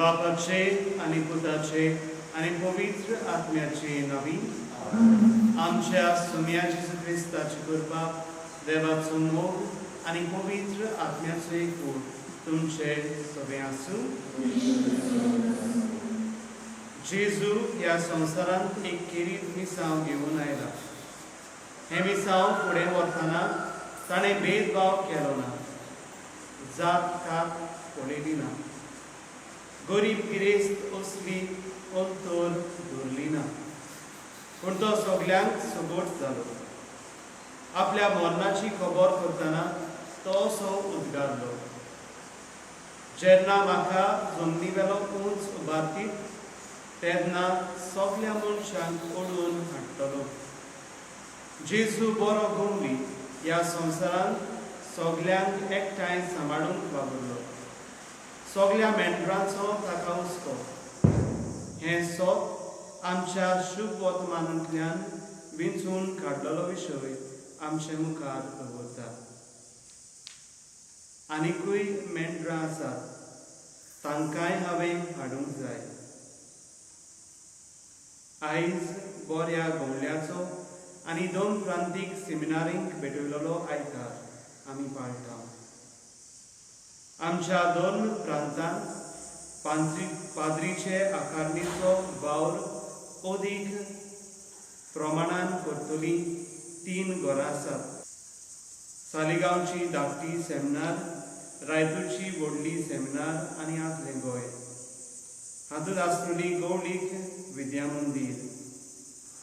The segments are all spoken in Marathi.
बापाचे आणि पुताचे आणि पवित्र आत्म्याचे नावी आमच्या सुम्या जेजू ख्रिस्ताची कृपा, देवाचो मोग आणि पवित्र आत्म्याचो एकूण तुमचे सगळे आसूं. जेजू ह्या संवसारांत एक किरीट मिसांव घेवन आयला. हे मिसांव फुडें वतना ताणें भेदभाव केलो ना, जात कात पळयली ना, गरीब गिरेस्त असली अंतर दवरली ना, पूण तो सगल्यांक सगोट जालो. आपल्या मरणाची खबर करतना तो असो उद्गारलो, जेन्ना म्हाका जमनीवेलो उंच उबारतीत तेन्ना सगल्या मनशांक ओडून हाडटलो. जेजू बरो गवळी ह्या संवसारांत सगल्यांक एकठांय सांबाळूंक वावुरलो. सगल्या मेंढरांचो ताका हुस्को. हें सोप आमच्या शुभ वर्तमानांतल्यान विंचून काडलेलो विशय आमचे मुखार दवरता. आनिकूय मेंढरां आसात, तांकांय हांवें हाडूंक जाय. आयज बऱ्या गवळ्याचो आनी 2 प्रांतीक सेमिनारींक भेटयलेलो आयतार आमी पाळटा. आमच्या 2 प्रांतांत पाद्रीचे आकारणीचो वावर अदीक प्रमाणान करतली 3 घरां आसात. सालिगांवची धाकटी सेमिनार, रायतूरची व्हडली सेमिनार आनी आदलें गोंय. हातूंत आसतली गवळीक विद्या मंदीर.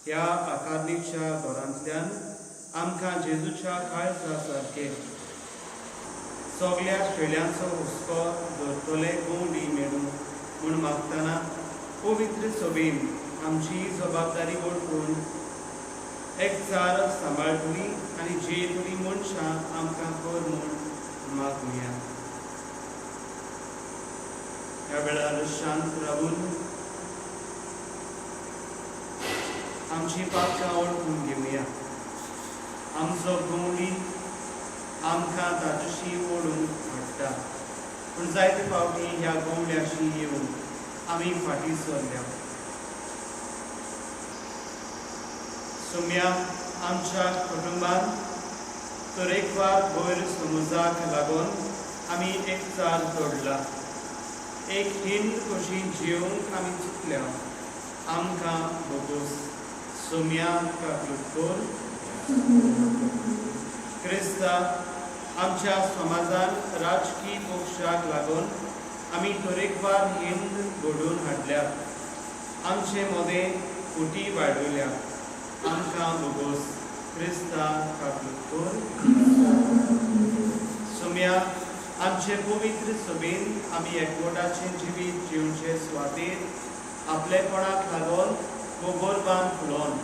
ह्या आकारणीच्या घरांतल्यान आमकां जेजूच्या काळजा सारके सगल्या शेळ्यांचो हुस्को धरतले गवळी मेळूं म्हूण मागतना पवित्र सभेन आमची जबाबदारी वळखून एकचार सांबाळटली आनी जेतली मनशां आमकां कर म्हूण मागुया. ह्या वेळार शांत रावून आमची पातकां वळखून घेवया. आमचो गवळी आमकां ताजेशी ओडून हाडटा, पूण जायते फावटी ह्या गवळ्याशी येवन आमी फाटीं सरल्या. सुम्या आमच्या कुटुंबान तरेकवार गैर समजाक लागून आमी एकचार तोडला. एक हिंद कशी जियोंक आमी चिंतल्या. आमकां बोगूस सुम्या काकूर क्रिस्ता आमच्या समाजान राजकीय पक्षाक लागून आमी तरेकवार हिंद घडोवन हाडल्यात. आमचे मदें फुटी वाडयल्या. आमकां बोगूस क्रिस्ता काकूर सुम्या आमचे पवित्र सभेन आमी एकवटाचें जिवीत जिवचे सुवातेर आपलेपणाक लागून गोबरबान फुलोवन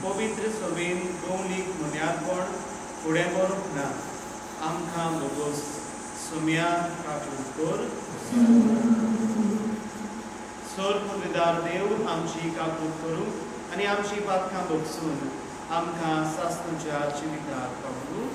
पवित्र सभेन गवळीक मुन्यारपण फुडें व्हरूंक ना. आमकां बोगूस सुम्या काकूर सोर पुर्विदार देव आमची काकूट करूंक आनी आमची पातकां भोगसून आमकां सासणूच्या जिविताक पावूं.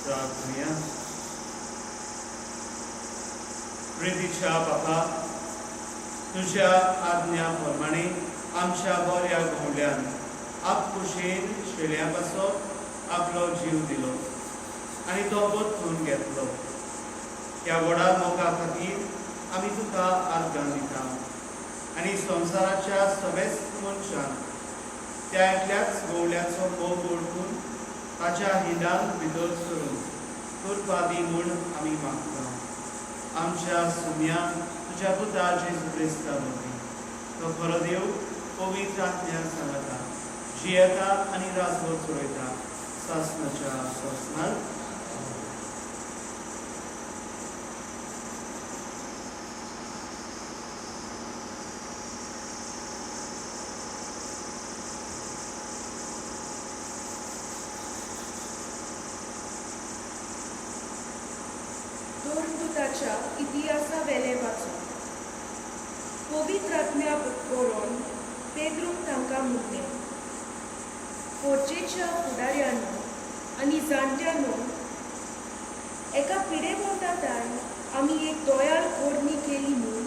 प्रार्थना. प्रितीच्या बापा, तुझ्या आज्ञाप्रमाणे आमच्या बऱ्या घोवल्यान आपकुशेन शेळ्यापासून आपलो जीव दिलो आनी तो बदलून घेतलो. ह्या व्हडा मोगा खातीर आमी तुका आर्गां दिता आनी संवसाराच्या सगळ्याच मनशांक त्या एकल्याच घोवल्याचो मोग ओळखून ताच्या हिंडान भितर सरून करपा दी म्हूण आमी मागता. आमच्या सुम्यान तुज्या पुता जेजू क्रिस्ता वरवीं तो खरो देव पवित्र आत्म्यान सांगता, जियेता आनी रासभर चोयता सासणाच्या सोसनार. दोरदूताच्या इतिहासा वेले वाचून पवित्र आत्म्या बरोवन पेद्रूक तांकां म्हणलें, पोरचेच्या फुडाऱ्यानो आनी जाणट्यानो, एका पिडे भोंवताताय आमी एक दोयाळ कोरणी केली म्हूण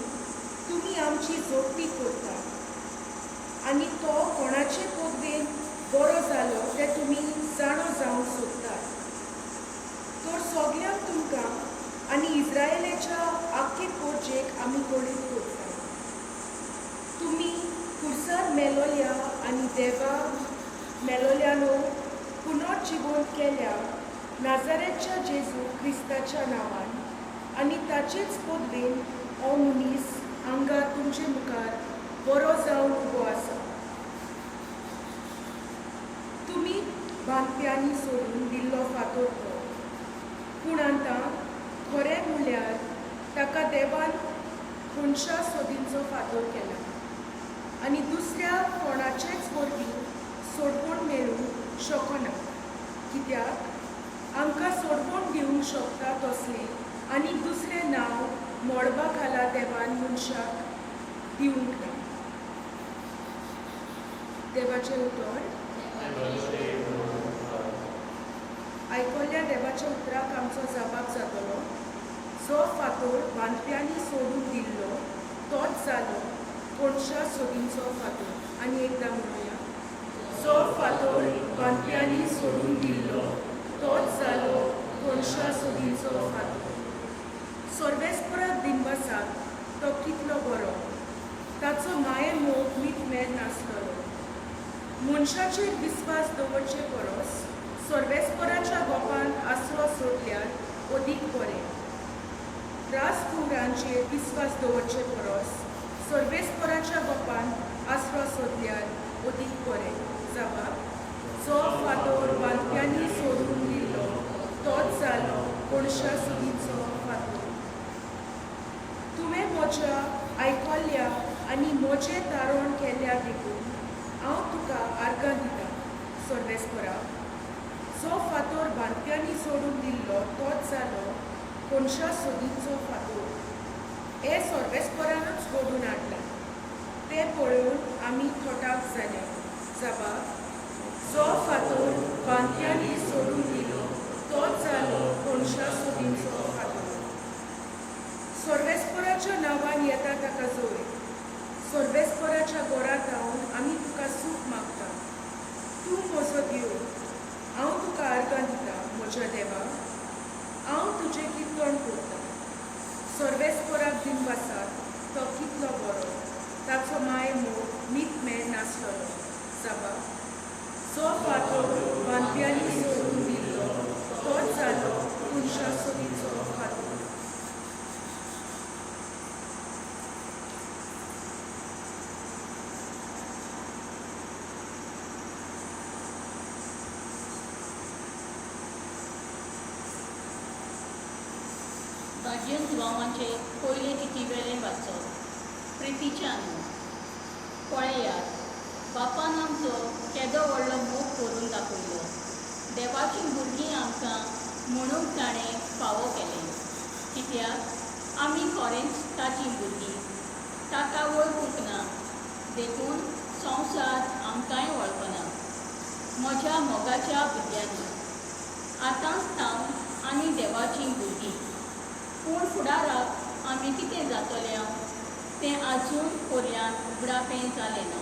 तुमी आमची जोडटी करता आनी तो कोणाचे पोगवेन बरो जालो तें तुमी जाणो जावंक सोदतात. तर सगळ्यांक तुमकां आनी इस्रायेलाच्या आख्खे पोरचेक आमी कळीत करता. तुमी खुर्सार मेलोल्या आनी देवा मेलोल्यानो पुनर्जिवंत केल्या नाजारेतच्या जेजू क्रिस्ताच्या नांवान आनी ताचेच पदवेन हो मनीस हांगा तुमचे मुखार बरो जावन उबो आसा. तुमी बांदप्यांनी सोडून दिल्लो फातर तो, पूण आतां खरें म्हणल्यार ताका देवान कोणशा सोदींचो फातर केला आनी दुसऱ्या कोणाचेच वरवीं सोडवण मेळूंक शकना, कित्याक आमकां सोडवण दिवंक शकता तसलें आनी दुसरें नांव मोडपा खाला देवान मनशाक दिवंक ना. देवाचें उतर. आयकल्ल्या देवाच्या उतराक आमचो जबाब जातलो, जो फातर बांदप्यांनी सोडून दिल्लो तोच जालो कोणशा सोदींचो फातर. आनी एकदां म्हणुया, जो फातर बांदप्यांनी सोडून दिल्लो तोच जालो कोणशा सोदींचो फातर. सर्वेस्पराक दिनवासाक तो कितलो बरो, ताचो माये मोग मिटमेर नासतलो. मनशाचेर विस्वास दवरचे परस सर्वेस्पराच्या गोपान आसरो सोडल्यार अदीक बरें. राजकुमारांचेर विस्वास दवरचे परस सर्वेस्पराच्या गोपान आसरो सोदल्यार अदीक बरें. जबाब, जो फातर बांदप्यांनी सोडून दिल्लो तोच जालो कोणशा सोदींचो फातर. तुवें म्हज्या आयकल्ल्या आनी म्हजें तारण केल्ल्या देखून हांव तुका आर्गां दिता. सर्वेस्परा, जो फातर बांदप्यांनी सोडून दिल्लो तोच जालो कोणशा सोदींचो फातर. हे सर्वेस्परानूच घडून हाडला. तें पळोवन आमी थोटाक जाले. जबाब, जो फातर बांदप्यांनी सोडून दिलो तोच जालो कोणशा सोदींचो फातर. सर्वेस्पराच्या नांवान येता ताका जोर. सर्वेस्पराच्या घरांत रावन आमी तुका सूख मागता. तूं म्हजो देव, हांव तुका आर्गां दिता. म्हज्या देवा, हांव तुजें किर्तन करता. सर्वेस्पराक दिनवासाक तो कितलो बरो, ताचो माय मोग मिटमेर नासतलो. जबाब, जो फातर बांदप्यांनी सोडून दिल्लो तोच जालो कोणशा सोदींचो फातर. भाजयन दुवामाचे पयले चिटी वेळे वाचप. प्रितीच्यान पळयात, बापान आमचो केदो व्हडलो मोग करून दाखयलो. देवाची भुरगीं आमकां म्हणूंक ताणें फावो केलें, कित्याक आमी खरेंच ताची भुरगीं. ताका वळखूंक ना, देखून संवसार आमकांय वळखना. म्हज्या मोगाच्या भुरग्यांनी, आतांच हांव पूण फुडाराक आमी कितें जातलें तें आजून पर्यान उगडापें जालें ना.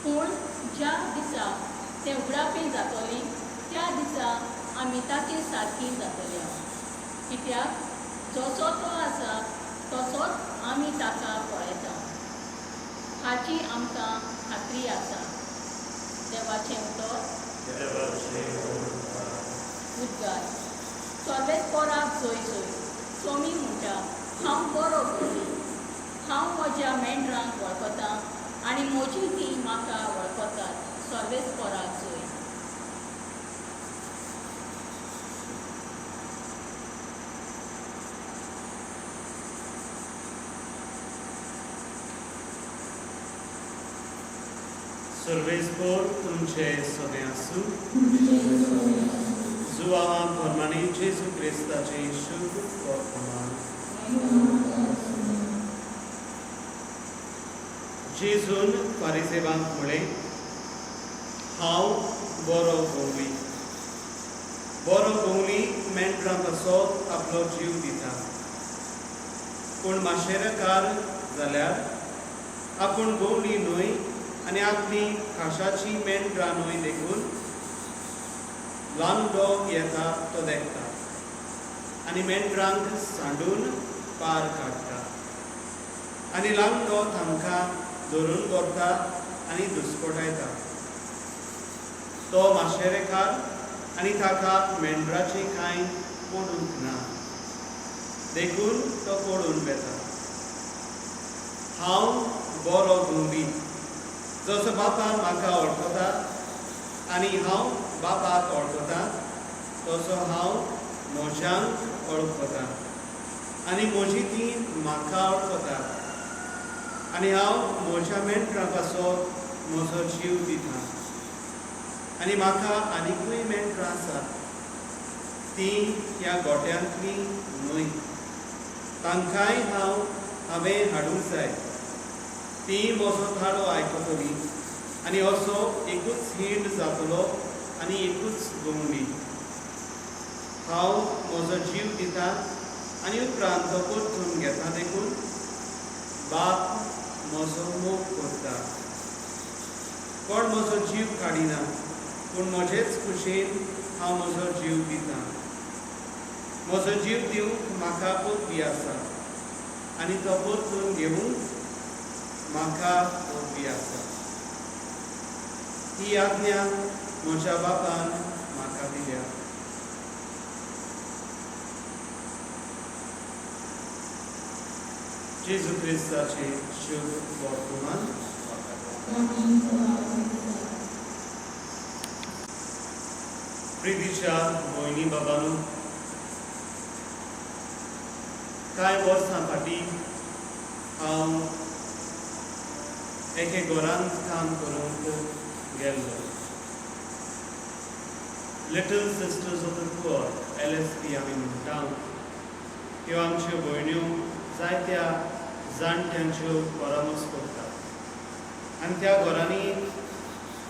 पूण ज्या दिसा तें उगडापें जातलें त्या दिसा आमी ताचे सारकीं जातलीं. कित्याक जसो तो आसा तसोच आमी ताका पळयता हाची आमकां खात्री आसा. देवाचें उतर उद्गार. सर्वेस्पराक जय जय. स्वामी म्हणटा हांव बरो भोंवली. हांव म्हज्या मेंढरांक वळखतां आनी म्हजी तीं म्हाका वळखतात. सर्वेस्पराक जय. सर्वेस्पोर तुमचे सगळे आसूं. जुआवा प्रमाणे जेजू क्रिस्ताचे शुभ वर्तमान. जेजून फारिसेवांक म्हळें हांव बरो भोंवली. बरो भोंवली मेंढरां कसो आपलो जीव दिता. पूण माशेरकार जाल्यार आपूण भोंवली न्हय आनी आपली खाशाची मेंढरां न्हय देखून लांगडो येता तो देखता आनी मेंढरांक सांडून पार काडटा आनी लांगडो तांकां धरून व्हरता आनी दुस्पटायता. तो माशेरेकार आनी ताका मेंढराची कांय पडूंक ना देखून तो पडून वेता. हांव बरो भोंवली. जसो बापान म्हाका वळखता आनी हांव बापाक वळखतां तसो हांव म्हज्यांक वळखतां आनी म्हजी तीं म्हाका वळखतात आनी हांव म्हज्या मेंढरां पासो म्हजो जीव दितां. आनी म्हाका आनिकूय मेंढरां आसात. तीं ह्या गोट्यांतलीं न्हय. तांकांय हांवें हाडूंक जाय. तीं म्हजो थाडो आयकतलीं आनी असो एकूच हिंड जातलो आनी एकूच भोंवडी. हांव म्हजो जीव दितां आनी उपरांत तो परतून घेता देखून बाप म्हजो मोग करता. कोण म्हजो जीव काडिना पूण म्हजेच खुशेन हांव म्हजो जीव दितां. म्हजो जीव दिवंक म्हाका पोरबी आसा आनी तो परतून घेवंक म्हाका पोरबी आसा. ही आज्ञा म्हज्या बापान म्हाका दिल्या. जेजू क्रिस्ताचे शुभ वर्तमान. प्रितीच्या भयणी बाबांनो, कांय वर्सां फाटीं हांव एके घरांत काम करूंक गेल्लो. Little sisters of the poor LSP आमी म्हणटा. ह्यो आमच्यो भयण्यो जायत्या जाणट्यांच्यो परामर्श करतात आनी त्या घरांनी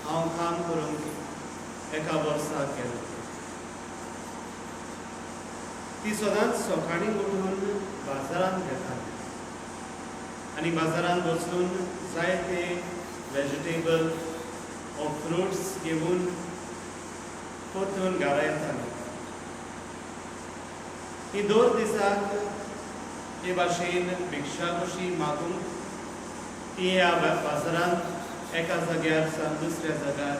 हांव काम करूंक एका वर्साक गेलो. ती सदांच सकाळीं उठून बाजारांत घेताली आनी बाजारांत वचून जायते वेजिटेबल ओ फ्रुट्स घेवन परतून घरा येताली. ही दोन दिसाक हे भाशेन भिक्षा कशी मागूंक ती ह्या बाजारांत एका जाग्यार सावन दुसऱ्या जाग्यार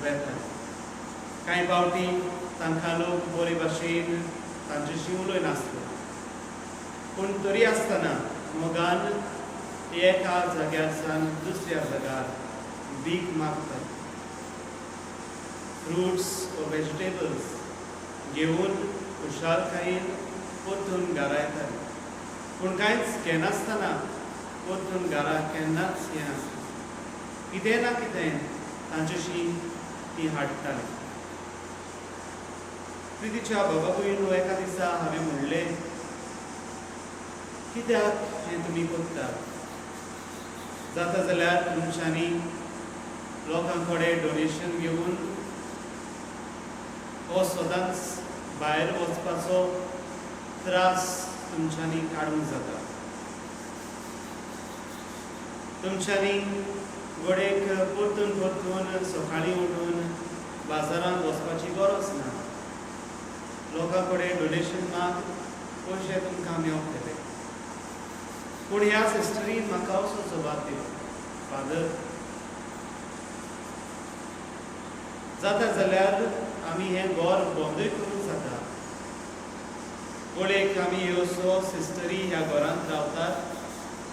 वेताली. कांय फावटी तांकां लोक बरे भाशेन तांचेशी उलयनासले पूण तरी आसतना मोगान एका जाग्यार सावन दुसऱ्या जाग्यार भीक मागतात. फ्रुट्स व वेजिटेबल्स घेवन खुशालकायेन परतून घरा येताली. पूण कांयच घेनासतना परतून घरा केन्नाच येनासली. कितें ना कितें तांचेशी ती हाडटाली. प्रितीच्या बाबा भयणो, एका दिसा हांवें म्हणलें, कित्याक हें तुमी करतात? जाता जाल्यार तुमच्यांनी लोकां कडेन डोनेशन घेवन हो सदांच भायर वचपाचो त्रास तुमच्यांनी काडूंक जाता. तुमच्यांनी गोडेक परतून परतून सकाळीं उठून बाजारांत वचपाची गरज ना. लोकां कडेन डोनेशन माग पयशे तुमकां मेळटले. पूण ह्या सिस्टरीन म्हाका असो जबाब दिलो, फादर जाता जाल्यार आमी हें घर बंदूय करूंक जाता. गोडेक आमी ह्यो सिस्टरी ह्या घरांत रावतात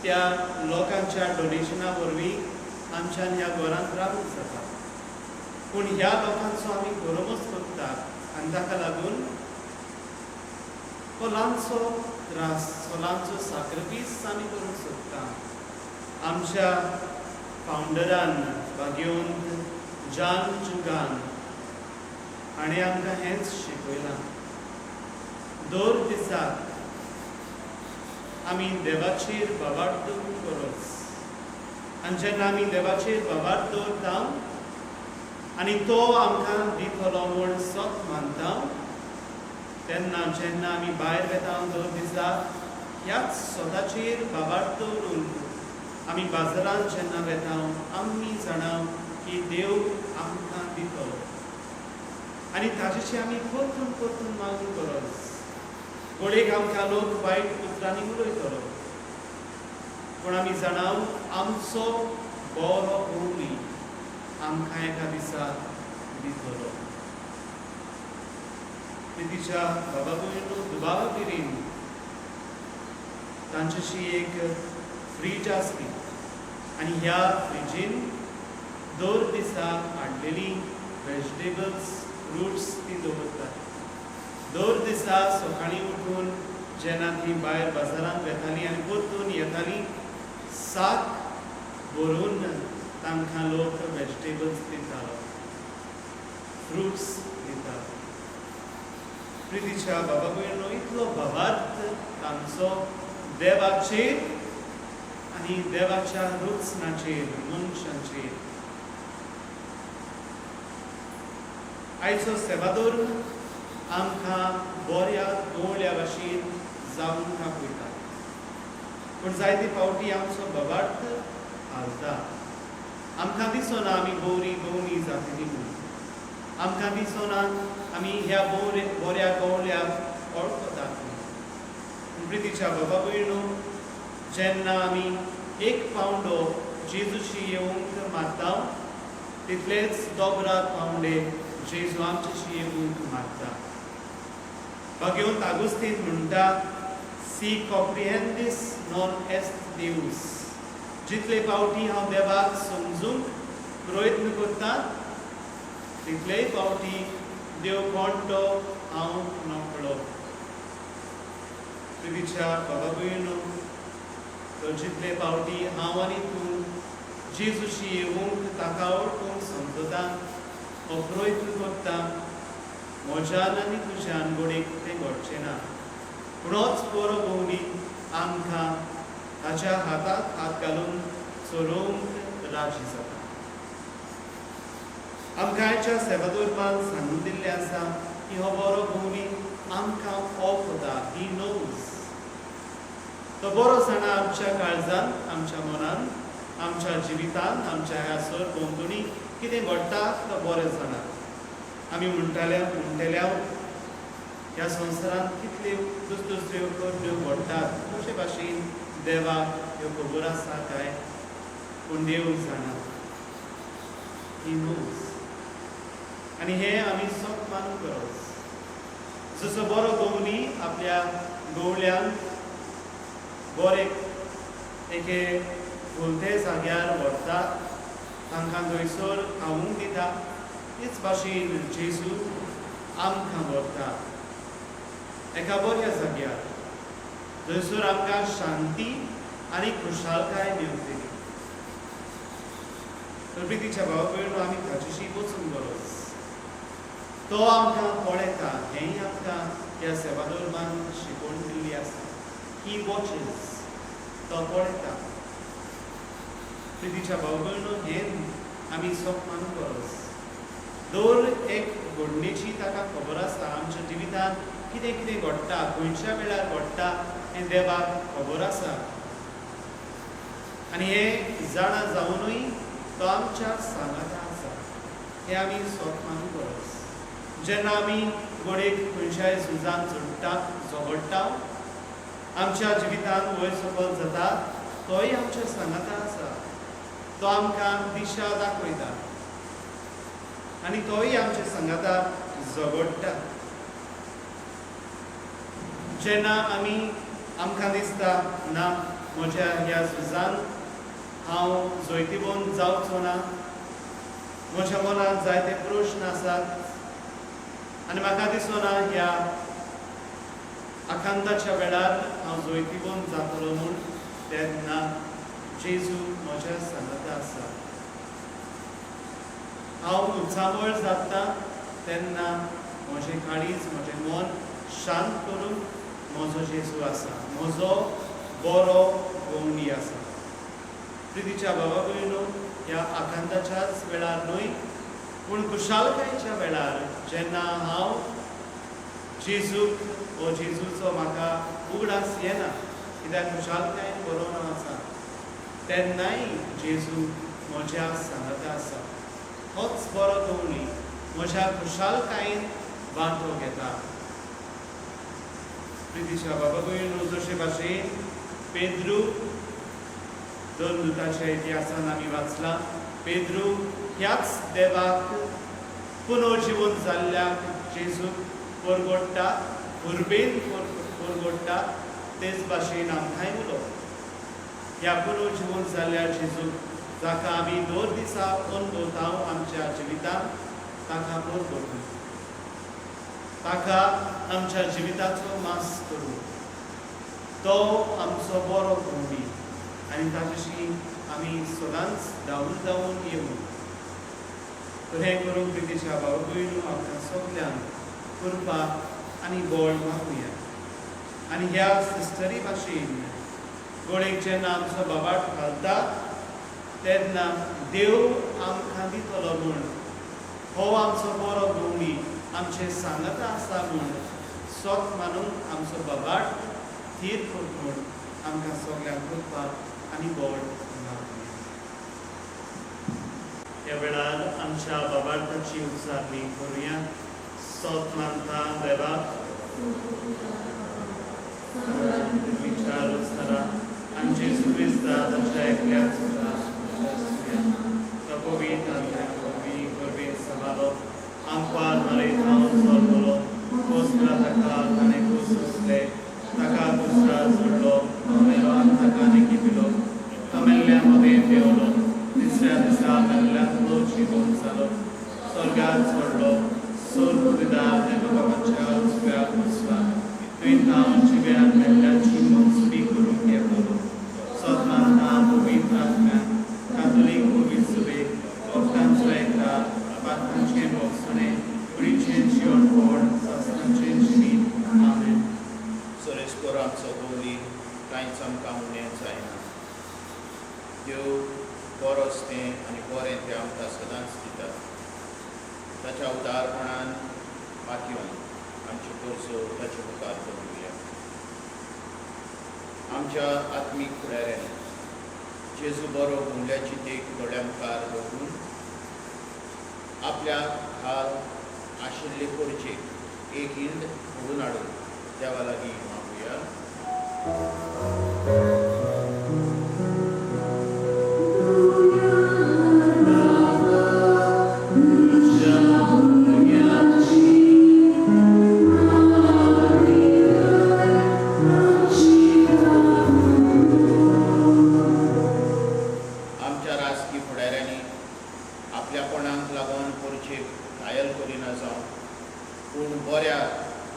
त्या लोकांच्या डोनेशना वरवीं आमच्यान ह्या घरांत रावूंक जाता. पूण ह्या लोकांचो आमी गौरवच करतात आनी ताका लागून तो ल्हानसो त्रास, तो ल्हानसो सॅक्रिफीस आमी करूंक सोदता. आमच्या फावंडरान भाग्यवंत जॉन जुगान हाणें आमकां हेंच शिकयलां. दर दिसाक आमी देवाचेर बाबार्द करच. आनी जेन्ना आमी देवाचेर बाबार्द दवरता आनी तो आमकां दितलो म्हूण सत मानता, तेन्ना जेन्ना आमी भायर वेता दर दिसाक ह्याच स्वताचेर बाबार्द दवरून आमी बाजारांत जेन्ना वेता आमी जाणा की देव आमकां दितलो आनी ताजेची आमी परतून परतून मागणी करच. गोडेक आमकां लोक वायट उतरांनी उलयतलो, पूण आमी जाणा आमचो बरो भोवली आमकां एका दिसाक दितलो. प्रितीच्या बाबा भयणो, दुबावा पिरेन तांच्याशी एक फ्रीज आसली आनी ह्या फ्रिजीन दर दिसाक हाडलेली वेजिटेबल्स, फ्रुट्स ती दवरतात. दर दिसा सकाळीं उठून जेन्ना ती भायर बाजारांत वेताली आनी परतून येताली, साक भरून तांकां लोक वेजिटेबल्स दितालो, फ्रुट्स दितात. प्रितीच्या बाबा भयणो, इतलो भावार्थ तांचो देवाचेर आनी देवाच्या रुत्सनाचेर, मनशांचेर. आयचो सेवादोर आमकां बऱ्या दोवळ्या भाशेन जावंक आपयता, पूण जायते फावटी आमचो बाबार्थ हालता. आमकां दिसना आमी गवणी जातली म्हणून. आमकां दिसना आमी ह्या बऱ्या गवळ्याक वळखतात म्हणून. प्रितीच्या बाबा भयणो, जेन्ना आमी एक पावंडो जेजूशी येवंक मागता, तितलेच दोबराक पावंडे जेजू आमचेशी येवंक मागता. भाग्यवंत आगुस्तीन म्हणटा, सी कॉम्प्रिहेंडिस नॉन एस्ट देवस. जितले फावटी हांव देवाक समजूंक प्रयत्न करता, तितलेय फावटी देव कोण तो हांव नकळो. प्रितीच्या बाबा भयणो, तर जितले फावटी हांव आनी तूं जेजूशी येवंक ताका वळखूंक समजता हो प्रयत्न करता, म्हज्यान आनी तुज्यान गोडेक तें घडचें ना. पूण होच बरो भोवली आमकां ताच्या हाताक हात घालून चलोवंक राजी जाता. आमकां आयच्या सेवादोरपान सांगून दिल्लें आसा की हो बरो भोवली आमकां वळखता. ही नोज. तो बरो जाणा आमच्या काळजान, आमच्या मनान, आमच्या जिवितान, आमच्या ह्या सर भोंवतणी कितें घडटा तो बरें जाणा. आमी म्हणटल्या ह्या संवसारांत कितल्यो दुसऱ्यो घटण्यो घडटात, कशे भाशेन देवाक ह्यो खबर आसा काय, पूण देव जाणा. ही नोज. आनी हें आमी सत मानून करप. जसो बरो गवली आपल्या गवळ्यांक बरें एके भोंवते जाग्यार व्हरता, तांकां थंयसर खावूंक दिता, तेच भाशेन जेजू आमकां व्हरता एका बऱ्या जाग्यार, थंयसर आमकां शांती आनी खुशालकाय मेळटली. तर प्रितीच्या भावा भयणो, आमी ताचेशी वचूंक गरज. तो आमकां पळयता, हेंय आमकां ह्या सेवादोरमान शिकवण दिल्ली आसा. ही वॉचेस, तो पळयता. प्रितीच्या भावा भयणो, हें आमी सोप मानूंक गरज. दर एक घडणेची ताका खबर आसा. आमच्या जिवितांत कितें कितें घडटा, खंयच्या वेळार घडटा, हें देवाक खबर आसा आनी हे जाणा जावनूय तो आमच्या सांगाता आसा हे आमी सोपमानू गरज जेन्ना आमी घोडेक खंयच्याय झुजान झगडटा आमच्या जिवितान वयर सकयल जाता तोय आमच्या सांगाता आसा तो आमकां दिशा दाखयता आनी तोय आमच्या सांगाता झगडटा जेन्ना आमकां दिसता ना म्हज्या ह्या झुजान हांव जैतिवंत जावचो ना म्हज्या मनांत जायते प्रश्न आसात आनी म्हाका दिसना ह्या आखांताच्या वेळार हांव जैतिवंत जातलो म्हूण तेन्ना जेजू म्हज्या सांगाता आसा हांव उत्सावळ जाता तेन्ना म्हजें काळीज म्हजें मन शांत करून म्हजो जेजू आसा म्हजो बरो भोंवडी आसा प्रितीच्या बाबा भयणो ह्या आखांताच्याच वेळार न्हय पूण खुशालकायेच्या वेळार जेन्ना हांव जेजूक हो जेजूचो म्हाका उगडास येना कित्याक खुशालकायेन बरोवन आसा तेन्नाय जेजू म्हज्या सांगाता आसा होच बरो भोंवडी म्हज्या खुशालकायेन वांटो घेता प्रितीच्या बाबा भयणो जशे भाशेन पेद्रू दोन दुतांच्या इतिहासान आमी वाचलां पेद्रू ह्याच देवाक पुनर्जीवन जाल्ल्याक जेजूक परगोडटा उर्बेन परगोडटा तेच भाशेन आमकांय उलोवप ह्या पुनर्जीवन जाल्ल्या जेजूक जाका आमी दर दिसा अनुभवता आमच्या जिवितांत ताका परगोडूं ताका आमच्या जिविताचो मास करूं तो आमचो बरो भोंवडी आनी ताच्याशी आमी सदांच धांवून येवं तर हें करूंक प्रितीच्या भाव भयणू आमकां सगल्यांक कृपा आनी बळ मागुया आनी ह्या सिस्टरी भाशेन घोडेक जेन्ना आमचो बाबाट घालता तेन्ना देव आमकां दितलो म्हूण हो आमचो बरो भोंवडी आमचे सांगता आसा म्हूण सोक मानून आमचो बाबाट थीर कर म्हूण आमकां सगल्यांक कृपा आनी बळ मागुया ह्या वेळार आमच्या बाबाटाची उच्चारणी करुया सोत मानता देवाक विचार उस्तारा आनी जेजू क्रिस्ता ताच्या एकल्याच तो पवित्र आनी गर्भेन सांबाळलो आमकां मारयत हांव सोडलो कोसरा ताका ताणें कोसले ताका दुसरा जोडलो मेलो आनी ताका निकिपिलो तो मेल्ल्या मदें देंवलो तिसऱ्या दिसा मेल्ल्यान तो जिवंत जालो स्वर्गांत सोडलो सोर्ग विदार देवाच्या उजव्याक बसला तुवें हांव जिव्यान मेल्ल्याची मनसुबी करूंक येतलो सदमानता पवित्र आत्म्यान कातोलीक पवित्र सभेक भक्तांचो एकरार पात्रांचें भोगसणें कुडीचें जिवन व्हड सासणांचें जिवीत आमेन सोरेस्कोर आमचो भोवली कांयच आमकां उणें जायना देव बरो तें आनी बरें तें आमकां सदांच दिता ताच्या उदारपणान पातयेवन आमच्यो गरजो ताचे मुखार दवरुया आमच्या आत्मीक फुडाऱ्यांनी जेजू बरो भोंवल्याची देख दोळ्या मुखार दवरून आपल्या खाल आशिल्ले परचेक एक हिंड घडून हाडून देवा लागीं मागुया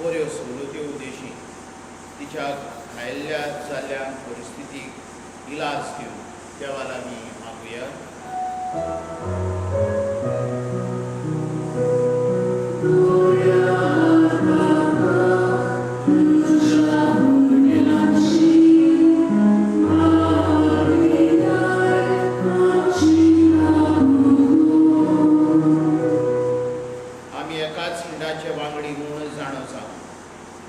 बऱ्यो सवलत्यो उदेशी तिच्या घायिल्ल्या जाल्ल्या परिस्थितीक इलाज दिवन देवा लागीं मागुया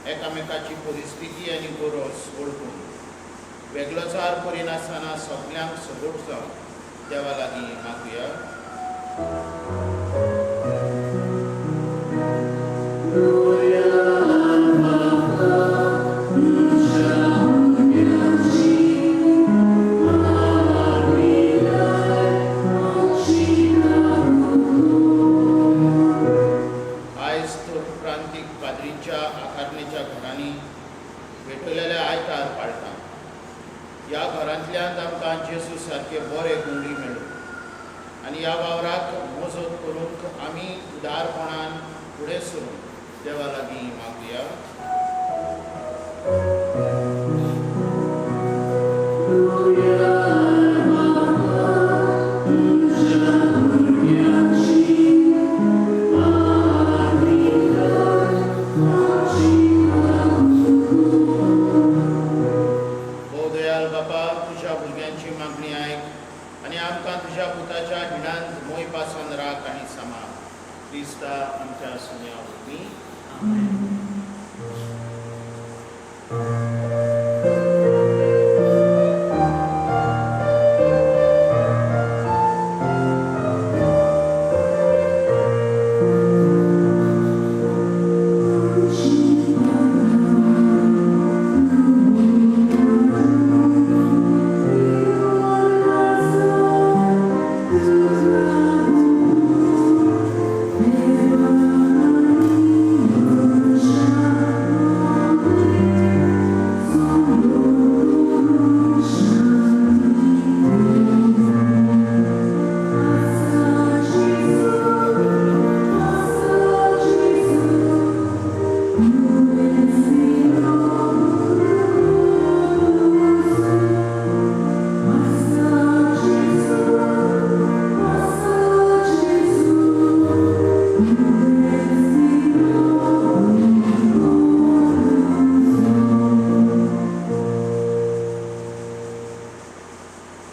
एकामेकाची परिस्थिती आनी गरज वळखून वेगळोचार करिनासतना सगळ्यांक सपोर्ट जावन देवा लागीं मागुया. आयज तर प्रांतीक पाद्रींच्या आकारणेच्या घरांनी भेटलेले आयतार पाळटा. ह्या घरांतल्यान आमकां जेजू सारके बरे गुंडी मेळ्ळ्यो आनी ह्या वावराक मजत करूंक आमी उदारपणान फुडें सरून देवा लागीं मागुया. ओ दयाल बापा, तुज्या भुरग्यांची मागणी आयक आनी आमकां तुज्या पुताच्या हिणांत मोय पासून राख आनी सांबाळ. क्रिस्ता आमच्या सुन्या वरवीं.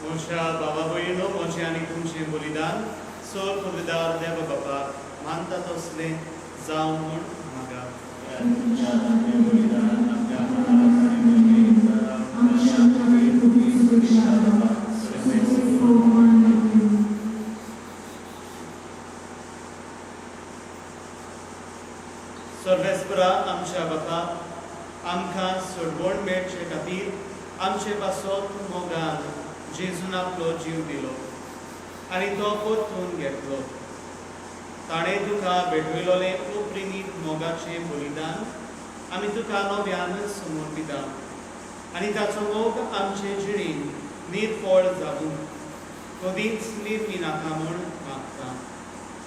मोठ्या बाबा भयणो, मोचे आनी तुमचे बलिदान सोल पदवीदार देव बापा मानता तसले जावं म्हूण मागा. सर्वेस्परा आमच्या बापा, आमकां सोडवण मेळचे खातीर आमचे पासत मोगान जेजून आपलो जीव दिलो आनी तो परतून घेतलो. ताणें तुका भेटविलोले अप्रिमीत मोगाचें बलिदान आमी तुका नव्यान समर्पिता आनी ताचो मोग आमचे जिणेन निर्फळ जावूं कधीच निर्मी नाका म्हूण मागता.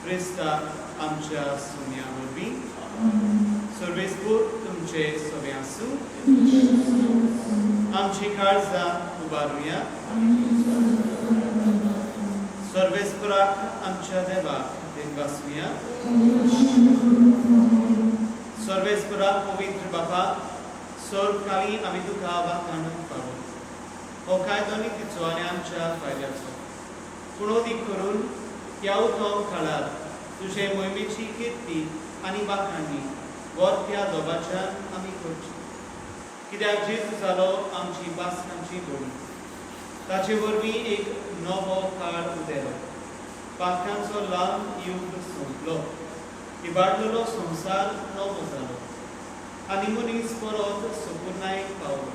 क्रिस्ता आमच्या सुन्या वरवीं. सर्वेस्पूर तुमचे सवे आसूं. आमची काळजां उबारुया. सर्वेस्पराक आमच्या देवाक देणगासुया. सर्वेस्परा पवित्र बापा, सर्वकाळी आमी तुका वाखाण पावो. हो कायदो नितीचो आनी आमच्या फायद्याचो, पूण अदीक करून ह्या उत्तम काळात तुजे मोहिमेची किर्ती आनी वाखाणी वर्त्या दोबाच्यान आमी करची. कित्याक जेजू जालो आमची पासकांची बळी. ताचे वरवीं एक नवो काळ उदेलो. पातकांचो लांब युग सोंपलो. इबाडलेलो संवसार नवो जालो आनी मनीस परत संपूर्णायेक पावलो.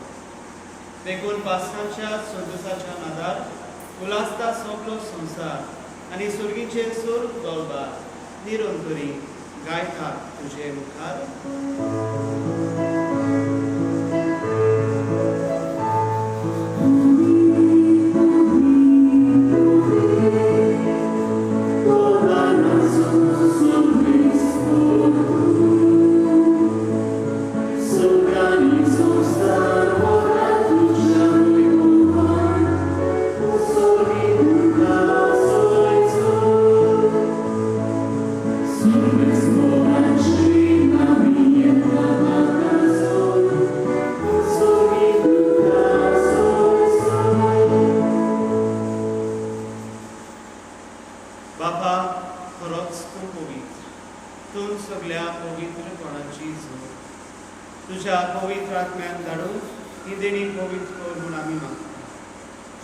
देखून पासकांच्या संदेशाच्या नादार उलासता सगलो संवसार आनी सुर्गीचे सुर दोळबार निरंतरी गायतात तुजे मुखार. Sorry, तुझ्या पवित्र आत्म्यान धाडून ही देणी पवित्र कर म्हूण आमी मागता.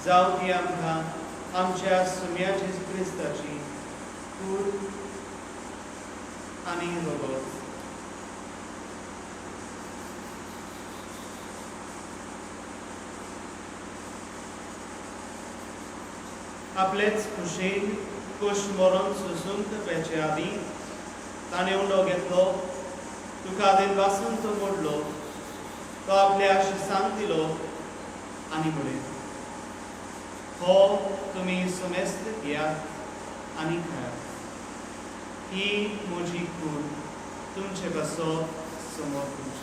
जावं ती आमकां आमच्या सुम्या जेजू क्रिस्ताची कूड आनी रगत आपलेच खुशेन कुश मरण सोसून करपाचे आदीं ताणें उंडो घेतलो, तुका देवासून तो मोडलो, तो आपल्या शिसांक दिलो आनी म्हळें, हो तुमी सुमेस्त घेयात आनी खायात. ही म्हजी कूड तुमचे बसो समोर तुमची.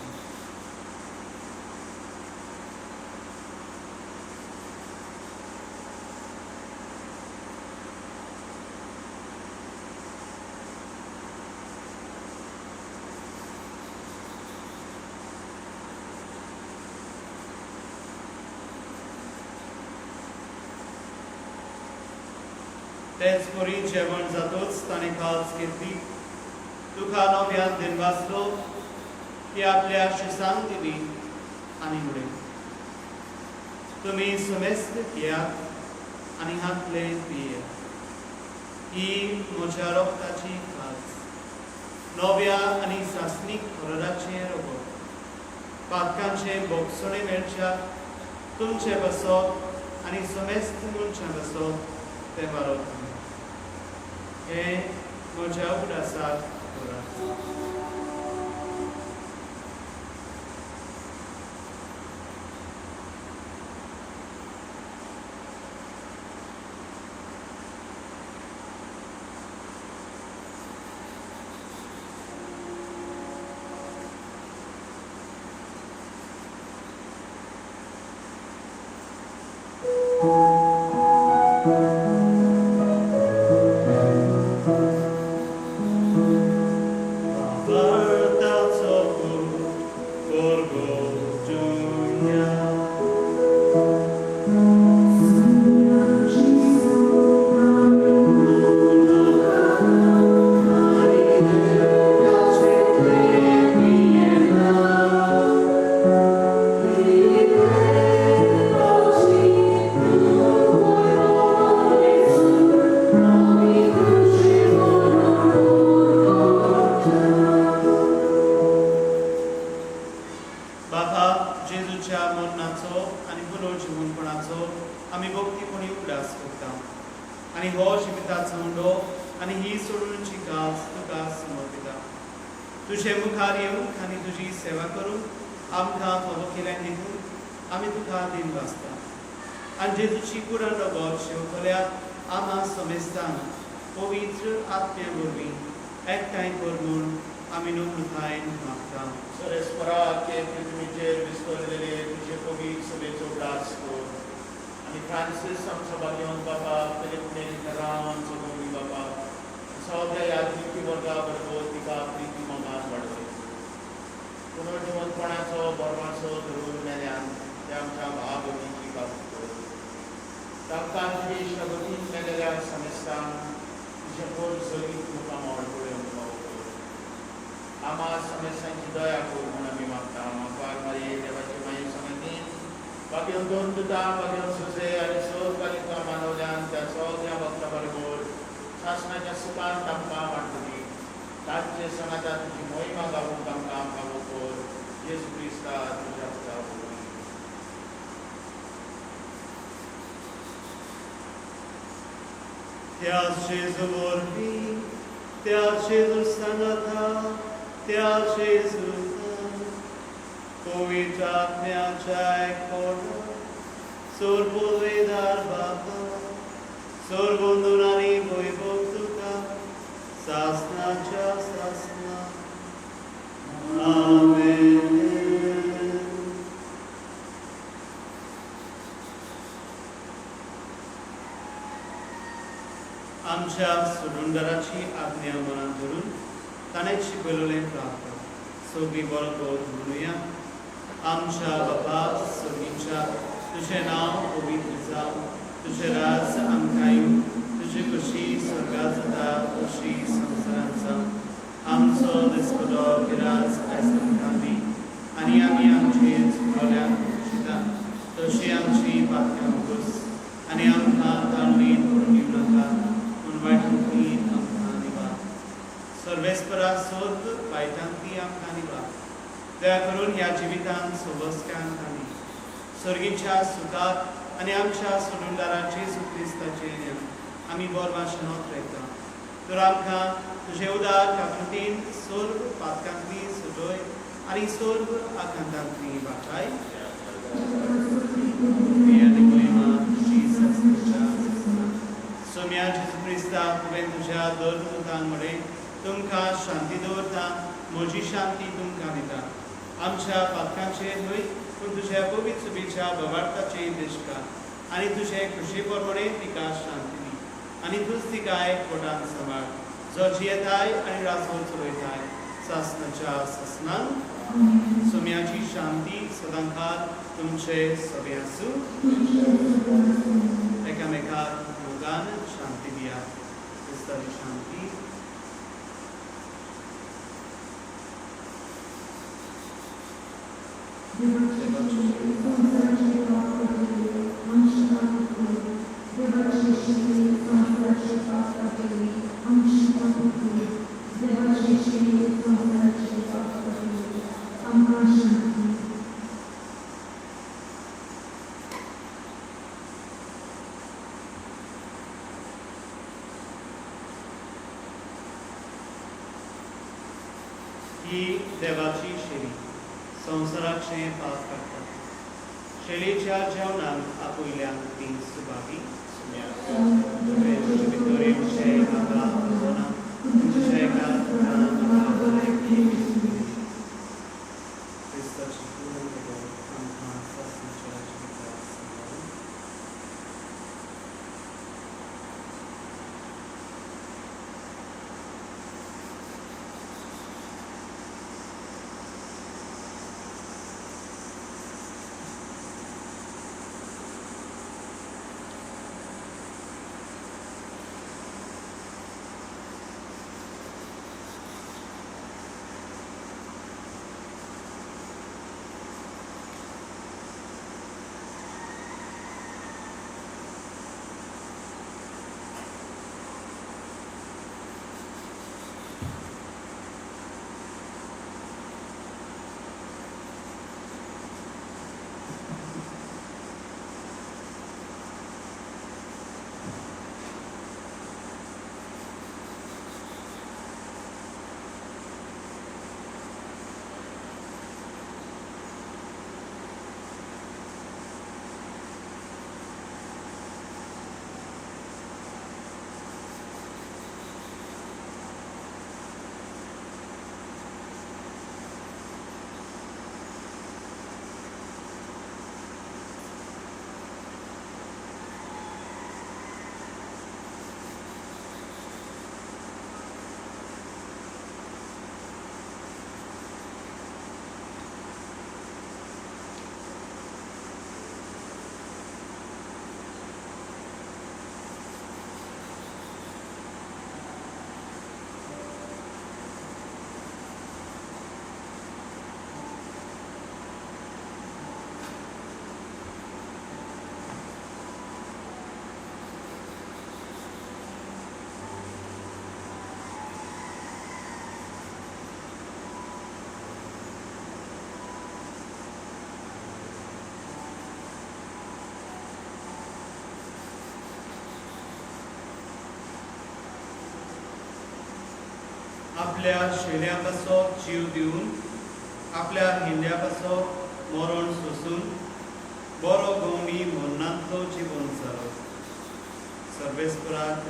तेच परी जेवण जातोच ताणें काळज घेतली, तुका नव्यान दिनवासलो, ती आपल्या शिसांक दिली आनी म्हळें, तुमी सुमेस्त घेयात आनी हातले पियेयात. ही म्हज्या रोगताची काळज, नव्या आनी सासणीक हरराचें रगत. पातकांचे बोगसणे मेळच्या तुमचे बसप आनी सुमेस्त मनशां बसप ते बारोत. हे म्हज्या उगडासाक करात. तुझे मुखार येवंक आनी तुजी सेवा करून आमकां फोलो केल्यान देखून आमी तुका दिन वाचता. आनी जेजूची कुडा रगत शेवकल्याक आमां समेस्तान पवित्र आत्म्या वरवीं एकठांय कर म्हूण आमी नम्रतायेन मागता. सरस्परा के पृथ्वीचेर विस्कळलेले तुजे पवित्र सभेचो उगडास कर आनी फ्रांसीस आमचो भाग्यवंत बाबा, फिलीप नेरी राम आमचो गौरी बाबा, सगळ्या यात्रिकी वर्गा बरोबर तिका प्रिती मनात वाडय. पुनर्जिवंतपणाचो बरवासो धरून मेल्यान ते आमच्या भाव भगिनीची काकूट कर. तांकां तुजे इश्टगतीन मेलेल्या समेस्तान तुजे कोण सगळीं तुका मोडपळ्यो कर. आमां समेस्तांची दया कर म्हूण आमी मागता. मागपाक मारये देवाचे माये समेतीन भाग्यवंत दोन दुता, भाग्यवंत सुसे आनी सकालिका मानवल्यान त्या सगळ्या भक्तां बरोबर शासनाच्या सुखान तांकां वांटतली. तांचे सणाच्या तुजी महिमा गावून तांकां फावो कर. येशू क्रिस्ता तुज्या पुता वरवीं. त्याच जेजू वरवीं, त्याच जेजू सांगाता, त्याच जेजू पवित्र आत्म्याच्या एकवटान सोर्पोवेदार बाबा, सोर्बोंदून आनी वैभव तुका सासनाच्या सासना. आमेन. आमच्या सुरुंदराची आज्ञा मनात धरून ताणें शिकयलेलें प्रार्थना सगळीं बरोबर म्हणुया. आमच्या बाबा सगळींच्या तुझें नांव पवित्र जावं, तुझें राज आमकां येवं, तुजी कशी स्वर्गांत जाता तशी संवसारांत जावं. आमचो दिसपतो गिराज आयज आमकां दी आनी आमी आमची चुकवल्याक शिता तशी आमची पातकां उगस आनी आमकां ताळमेन करून दिवं नाका पूण वायटांतली आमकां निवार सर्वेस्परा सोद वायटांतली आमकां निवार दया करून ह्या जिवितांत सोबस्कांत आनी सर्गीच्या सुखात आनी आमच्या सोडूनदाराचे जेजू क्रिस्ताचे आमी बरो भाशणांत रयता तर आमकां तुजे उदार काकुतीन सोर्ग पातकांतली सुटोय आनी सोर्ग आकांतांतली वाटाय सोम्या जेजू क्रिस्ता तुवें तुज्या दर मुतांकडे तुमकां शांती दवरता म्हजी शांती तुमकां दिता आमच्या पातकांचेर न्हय पूण तुज्या पवित्र सुबेच्या भवार्थाचे दिश्का आनी तुजे खुशी प्रमाणे तिका शांती दी आनी तूंच तिका एकवटान सांबाळ जो जियेताय आनी रासोर चलयताय सासणाच्या सासणान सोम्याची शांती सदांकाळ तुमचे सगळे आसूं एकामेकाक योगान शांती दिया क्रिस्ताची शांती ही देवाची शेळी संवसाराचे पाप काडटा शेळीच्या जेवणाक आपयल्यांक ती सुबावी भितोरे तुजे म्हाका आपोवना तुजे क्रिस्ताची पूर्ण आमकां सासणाच्या जिविताक सांबाळून आपल्या शेल्या पासो जीव दिवन आपल्या हिंड्या पासो मरण सोसून बरो गवंडी मरणांतलो जीवन जालो सर्वेस्पराक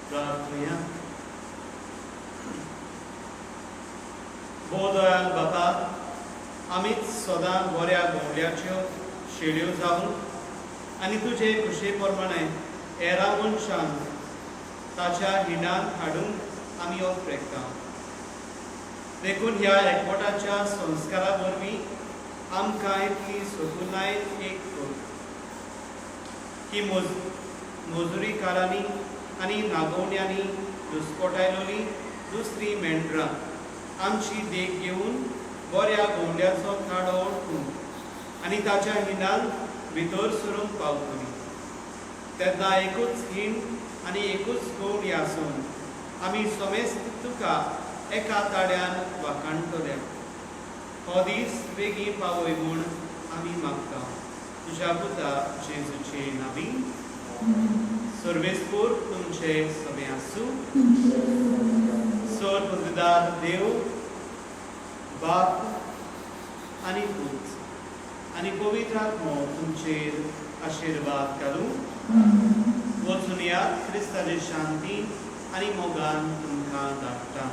प्रार्थया भोव दयाल बापा आमीच सदां बऱ्या गवंड्याच्यो शेळयो जावन आनी तुजे खुशे प्रमाणे हेरां मनशांक ताच्या हिंडान हाडून आमी हो प्रेगता देखून ह्या एकवटाच्या संस्कारा वरवीं आमकां इतली सोकुनाय एक कर की मजुरी कारांनी आनी नागोवण्यांनी दुस्कोटायलोली दुसरी मेंढरां आमची देख घेवन बऱ्या गोंड्याचो काडो ओळखून आनी ताच्या हिंडान भितर सरून पावतली तेन्ना एकूच हिंड आनी एकूच गोंडी आसून आमी समेस्त तुका एका ताड्यान वाखाणटले हो दीस बेगीन पावय म्हूण आमी मागता तुज्या पुता जेजूचे नांवी सर्वेस्पूर तुमचे समे आसूं सोर पुतदार देव बाप आनी पूत आनी पवित्र आत्मो तुमचेर आशिर्वाद घालूं वचून यात क्रिस्ताची शांती आनी मोगान तुमकां धाडटा